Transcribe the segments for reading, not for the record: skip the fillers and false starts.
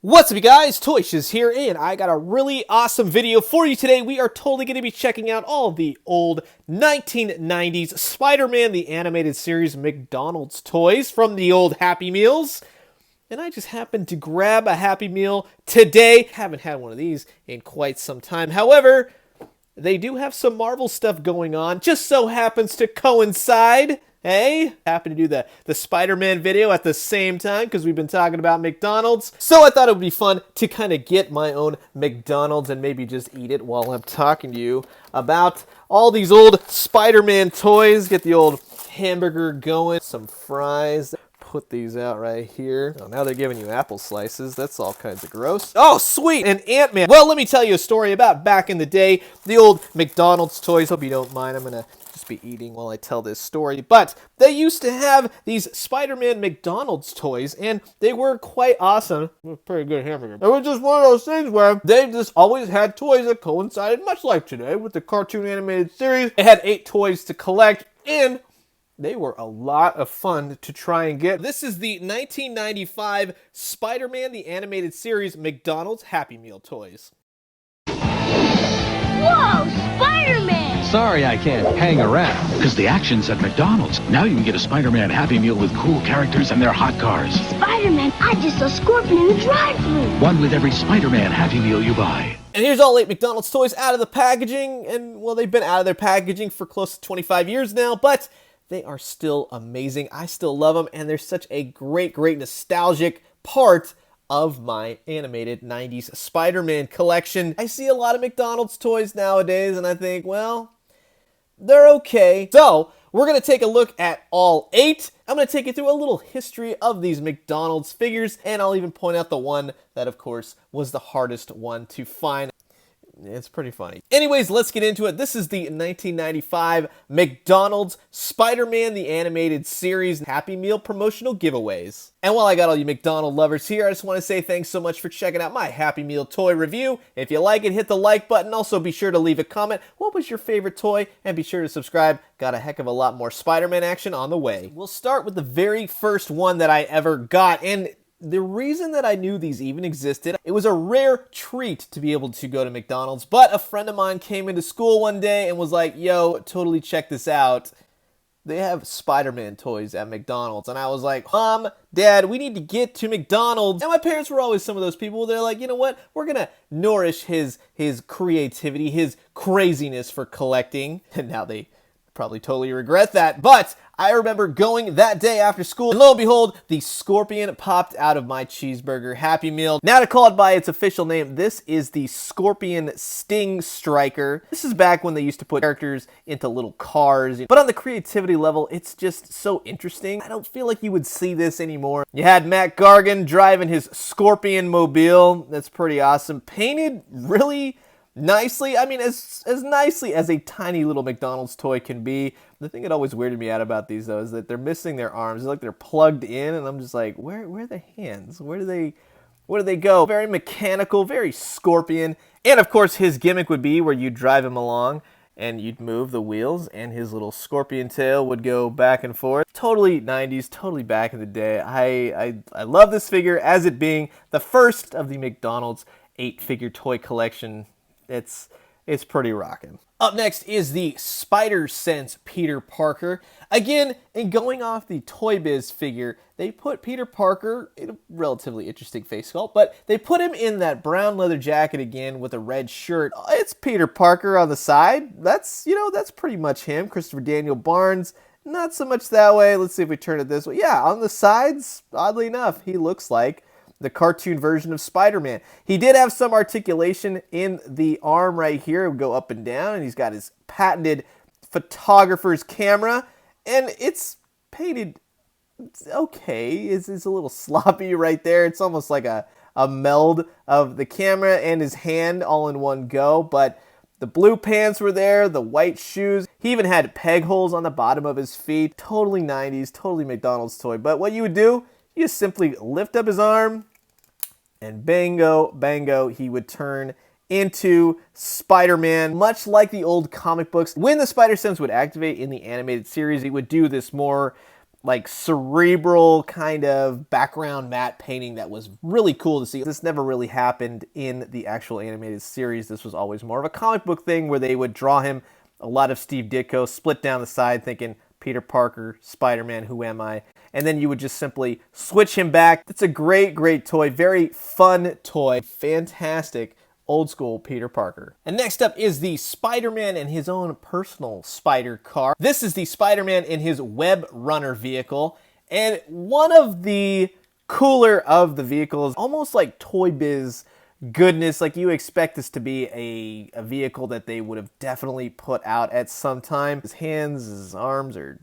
What's up, you guys? Shiz here, and I got a really awesome video for you today. We are totally going to be checking out all of the old 1990s Spider-Man the Animated Series McDonald's toys from the old Happy Meals. And I just happened to grab a Happy Meal today. Haven't had one of these in quite some time. However, they do have some Marvel stuff going on. Just so happens to coincide. Hey, happened to do the Spider-Man video at the same time because we've been talking about McDonald's. So I thought it would be fun to kind of get my own McDonald's and maybe just eat it while I'm talking to you about all these old Spider-Man toys. Get the old hamburger going, some fries. Put these out right here. Oh, now they're giving you apple slices. That's all kinds of gross. Oh, sweet! And Ant-Man. Well, let me tell you a story about back in the day, the old McDonald's toys. Hope you don't mind. I'm gonna just be eating while I tell this story. But they used to have these Spider-Man McDonald's toys, and they were quite awesome. Pretty good hamburger. It was just one of those things where they just always had toys that coincided, much like today with the cartoon animated series. They had 8 toys to collect, and they were a lot of fun to try and get. This is the 1995 Spider-Man the Animated Series McDonald's Happy Meal toys. Whoa, Spider-Man! Sorry I can't hang around, because the action's at McDonald's. Now you can get a Spider-Man Happy Meal with cool characters and their hot cars. Spider-Man, I just saw Scorpion in the drive-thru. One with every Spider-Man Happy Meal you buy. And here's all 8 McDonald's toys out of the packaging, and well, they've been out of their packaging for close to 25 years now, but they are still amazing. I still love them, and they're such a great nostalgic part of my animated 90s Spider-Man collection. I see a lot of McDonald's toys nowadays, and I think, well, they're okay. So, we're going to take a look at all 8. I'm going to take you through a little history of these McDonald's figures, and I'll even point out the one that, of course, was the hardest one to find. It's pretty funny. Anyways, let's get into it. This is the 1995 McDonald's Spider-Man the Animated Series Happy Meal promotional giveaways. And while I got all you McDonald lovers here, I just want to say thanks so much for checking out my Happy Meal toy review. If you like it, hit the like button. Also, be sure to leave a comment. What was your favorite toy? And be sure to subscribe. Got a heck of a lot more Spider-Man action on the way. We'll start with the very first one that I ever got, and the reason that I knew these even existed, it was a rare treat to be able to go to McDonald's, but a friend of mine came into school one day and was like, yo, totally check this out. They have Spider-Man toys at McDonald's. And I was like, Mom, Dad, we need to get to McDonald's. And my parents were always some of those people. They're like, you know what? We're going to nourish his creativity, his craziness for collecting. And now they probably totally regret that. But I remember going that day after school, and lo and behold, the Scorpion popped out of my cheeseburger Happy Meal. Now to call it by its official name, this is the Scorpion STINGSTRIKER. This is back when they used to put characters into little cars. But on the creativity level, it's just so interesting. I don't feel like you would see this anymore. You had Matt Gargan driving his Scorpion mobile. That's pretty awesome. Painted really nicely. I mean, as nicely as a tiny little McDonald's toy can be. The thing that always weirded me out about these, though, is that they're missing their arms. It's like they're plugged in, and I'm just like, where are the hands? Where do they go? Very mechanical, very Scorpion. And of course, his gimmick would be where you drive him along and you'd move the wheels, and his little scorpion tail would go back and forth. Totally 90s, totally back in the day. I love this figure as it being the first of the McDonald's 8-figure toy collection. It's pretty rockin'. Up next is the Spider-Sense Peter Parker. Again, in going off the Toy Biz figure, they put Peter Parker in a relatively interesting face sculpt, but they put him in that brown leather jacket again with a red shirt. It's Peter Parker on the side. That's pretty much him. Christopher Daniel Barnes, not so much that way. Let's see if we turn it this way. Yeah, on the sides, oddly enough, he looks like the cartoon version of Spider-Man. He did have some articulation in the arm right here. It would go up and down, and he's got his patented photographer's camera, and it's painted okay. It's a little sloppy right there. It's almost like a meld of the camera and his hand all in one go, but the blue pants were there, the white shoes. He even had peg holes on the bottom of his feet. Totally 90s, totally McDonald's toy. But what you would do, you just simply lift up his arm, and bango, he would turn into Spider-Man, much like the old comic books. When the Spider-Sense would activate in the animated series, it would do this more like cerebral kind of background matte painting that was really cool to see. This never really happened in the actual animated series. This was always more of a comic book thing where they would draw him a lot of Steve Ditko, split down the side thinking Peter Parker, Spider-Man, who am I? And then you would just simply switch him back. It's a great, great toy. Very fun toy. Fantastic old school Peter Parker. And next up is the Spider-Man in his own personal spider car. This is the Spider-Man in his WEBRUNNER vehicle. And one of the cooler of the vehicles, almost like Toy Biz goodness, like you expect this to be a vehicle that they would have definitely put out at some time. His hands, his arms are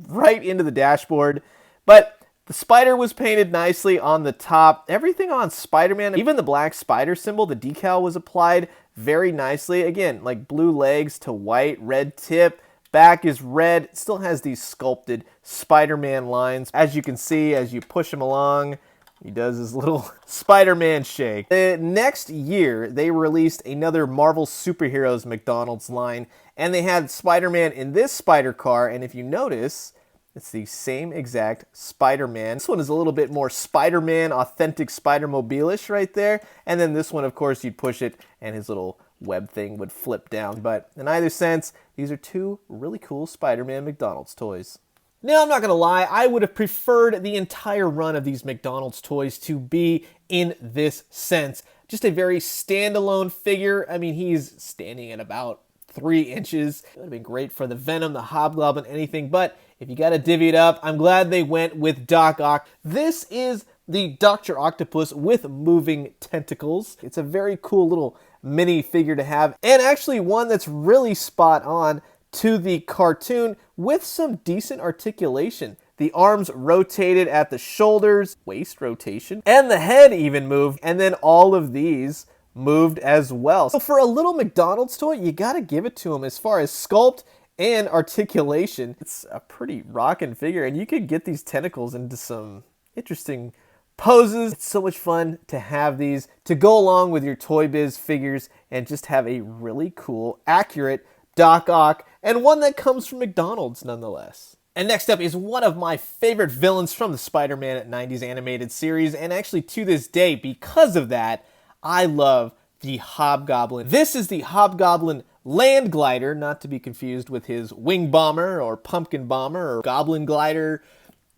right into the dashboard. But the spider was painted nicely on the top. Everything on Spider-Man, even the black spider symbol, the decal was applied very nicely. Again, like blue legs to white, red tip. Back is red. It still has these sculpted Spider-Man lines. As you can see, as you push him along, he does his little Spider-Man shake. The next year, they released another Marvel Superheroes McDonald's line, and they had Spider-Man in this spider car, and if you notice, it's the same exact Spider-Man. This one is a little bit more Spider-Man, authentic Spider-Mobile-ish right there. And then this one, of course, you'd push it and his little web thing would flip down. But in either sense, these are two really cool Spider-Man McDonald's toys. Now, I'm not going to lie, I would have preferred the entire run of these McDonald's toys to be in this sense. Just a very standalone figure. I mean, he's standing at about 3 inches. It would have been great for the Venom, the Hobgoblin, anything, but if you got to divvy it up, I'm glad they went with Doc Ock. This is the Dr. Octopus with moving tentacles. It's a very cool little mini figure to have, and actually one that's really spot on to the cartoon with some decent articulation. The arms rotated at the shoulders, waist rotation, and the head even moved, and then all of these moved as well. So for a little McDonald's toy, you gotta give it to them as far as sculpt and articulation. It's a pretty rockin' figure, and you could get these tentacles into some interesting poses. It's so much fun to have these to go along with your Toy Biz figures and just have a really cool, accurate Doc Ock, and one that comes from McDonald's nonetheless. And next up is one of my favorite villains from the Spider-Man 90s animated series, and actually to this day, because of that, I love the Hobgoblin. This is the Hobgoblin LANDGLIDER, not to be confused with his Wing Bomber or Pumpkin Bomber or Goblin Glider.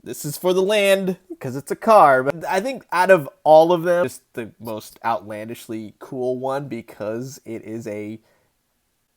This is for the land because it's a car. But I think out of all of them, just the most outlandishly cool one because it is a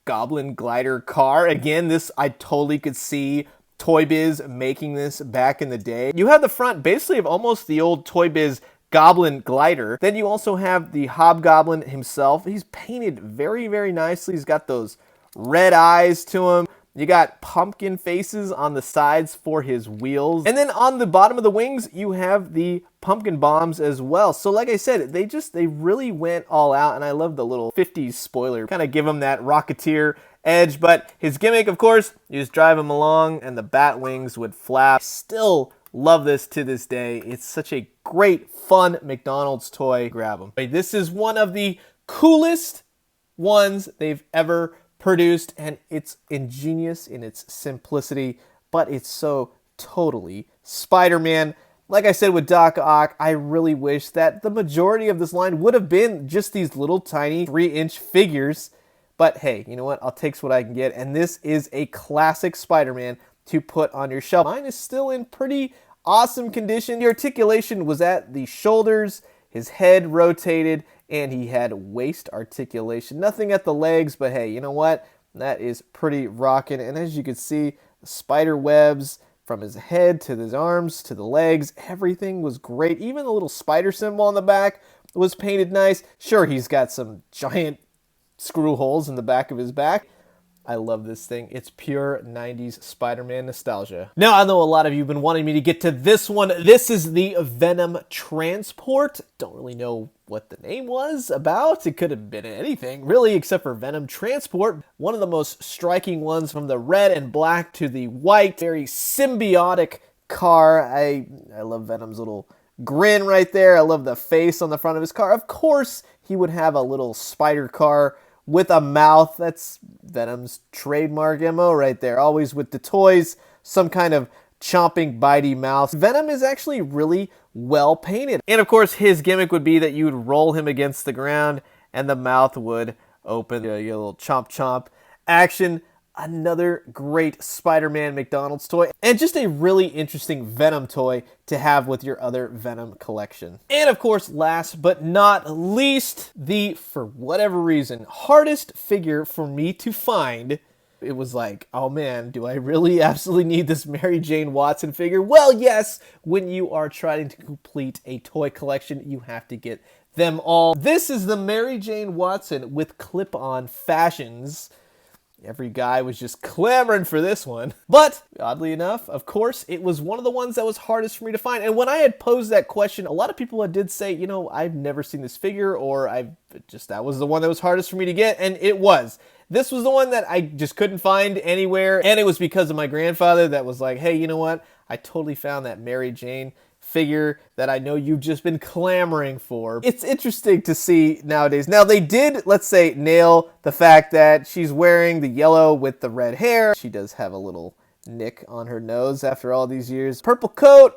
Goblin Glider car. Again, this I totally could see Toy Biz making this back in the day. You have the front basically of almost the old Toy Biz Goblin Glider. Then you also have the Hobgoblin himself. He's painted very, very nicely. He's got those red eyes to him. You got pumpkin faces on the sides for his wheels. And then on the bottom of the wings, you have the pumpkin bombs as well. So like I said, they really went all out, and I love the little 50s spoiler. Kind of give him that Rocketeer edge, but his gimmick, of course, you just drive him along and the bat wings would flap. Still love this to this day. It's such a great, fun McDonald's toy. Grab them. This is one of the coolest ones they've ever produced, and it's ingenious in its simplicity, but it's so totally Spider-Man. Like I said with Doc Ock, I really wish that the majority of this line would have been just these little tiny 3-inch figures. But hey, you know what? I'll take what I can get, and this is a classic Spider-Man to put on your shelf. Mine is still in pretty awesome condition. The articulation was at the shoulders, his head rotated, and he had waist articulation. Nothing at the legs, but hey, you know what? That is pretty rockin'. And as you can see, the spider webs from his head to his arms to the legs, everything was great. Even the little spider symbol on the back was painted nice. Sure, he's got some giant screw holes in the back of his back. I love this thing. It's pure 90s Spider-Man nostalgia. Now, I know a lot of you have been wanting me to get to this one. This is the Venom Transport. Don't really know what the name was about. It could have been anything, really, except for Venom Transport. One of the most striking ones, from the red and black to the white. Very symbiotic car. I love Venom's little grin right there. I love the face on the front of his car. Of course, he would have a little spider car with a mouth. That's Venom's trademark MO right there. Always with the toys, some kind of chomping, bitey mouth. Venom is actually really well painted. And of course, his gimmick would be that you would roll him against the ground and the mouth would open. You get a little chomp chomp action. Another great Spider-Man McDonald's toy, and just a really interesting Venom toy to have with your other Venom collection. And of course, last but not least, the, for whatever reason, hardest figure for me to find. It was like, oh man, do I really absolutely need this Mary Jane Watson figure? Well, yes, when you are trying to complete a toy collection, you have to get them all. This is the Mary Jane Watson with clip-on fashions. Every guy was just clamoring for this one. But, oddly enough, of course, it was one of the ones that was hardest for me to find. And when I had posed that question, a lot of people did say, you know, I've never seen this figure, or that was the one that was hardest for me to get, and it was. This was the one that I just couldn't find anywhere, and it was because of my grandfather that was like, hey, you know what? I totally found that Mary Jane figure that I know you've just been clamoring for. It's interesting to see nowadays. Now, they did, let's say, nail the fact that she's wearing the yellow with the red hair. She does have a little nick on her nose after all these years. Purple coat,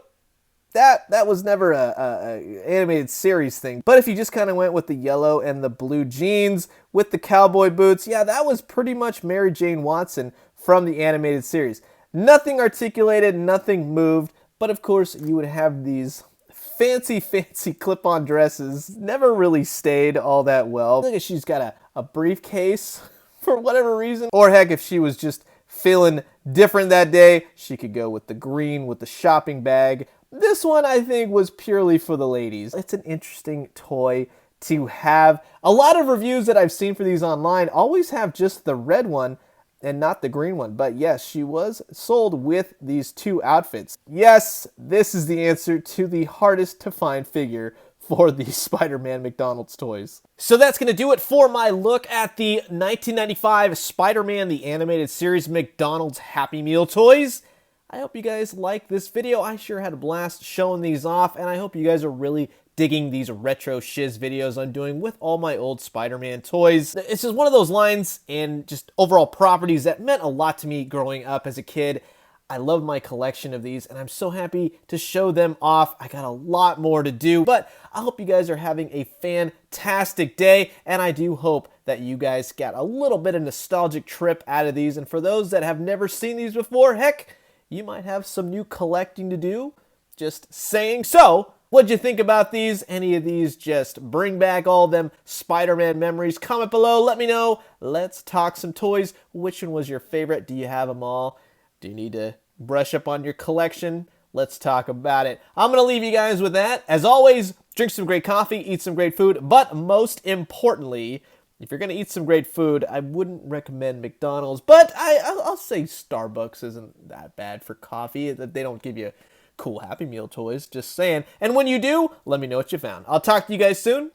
that was never a animated series thing. But if you just kind of went with the yellow and the blue jeans with the cowboy boots, yeah, that was pretty much Mary Jane Watson from the animated series. Nothing articulated, nothing moved. But of course, you would have these fancy clip-on dresses. Never really stayed all that well. Look at, she's got a briefcase for whatever reason. Or heck, if she was just feeling different that day, she could go with the green with the shopping bag. This one, I think, was purely for the ladies. It's an interesting toy to have. A lot of reviews that I've seen for these online always have just the red one and not the green one. But yes, she was sold with these two outfits. Yes, this is the answer to the hardest to find figure for the Spider-Man McDonald's toys. So that's going to do it for my look at the 1995 Spider-Man the Animated Series McDonald's Happy Meal toys. I hope you guys like this video. I sure had a blast showing these off, and I hope you guys are really digging these retro shiz videos I'm doing with all my old Spider-Man toys. It's just one of those lines and just overall properties that meant a lot to me growing up as a kid. I love my collection of these, and I'm so happy to show them off. I got a lot more to do, but I hope you guys are having a fantastic day, and I do hope that you guys got a little bit of nostalgic trip out of these. And for those that have never seen these before, heck, you might have some new collecting to do. Just saying. So, what'd you think about these? Any of these just bring back all them Spider-Man memories? Comment below, let me know. Let's talk some toys. Which one was your favorite? Do you have them all? Do you need to brush up on your collection? Let's talk about it. I'm going to leave you guys with that. As always, drink some great coffee, eat some great food, but most importantly, if you're going to eat some great food, I wouldn't recommend McDonald's, but I'll say Starbucks isn't that bad for coffee. They don't give you cool Happy Meal toys, just saying. And when you do, let me know what you found. I'll talk to you guys soon.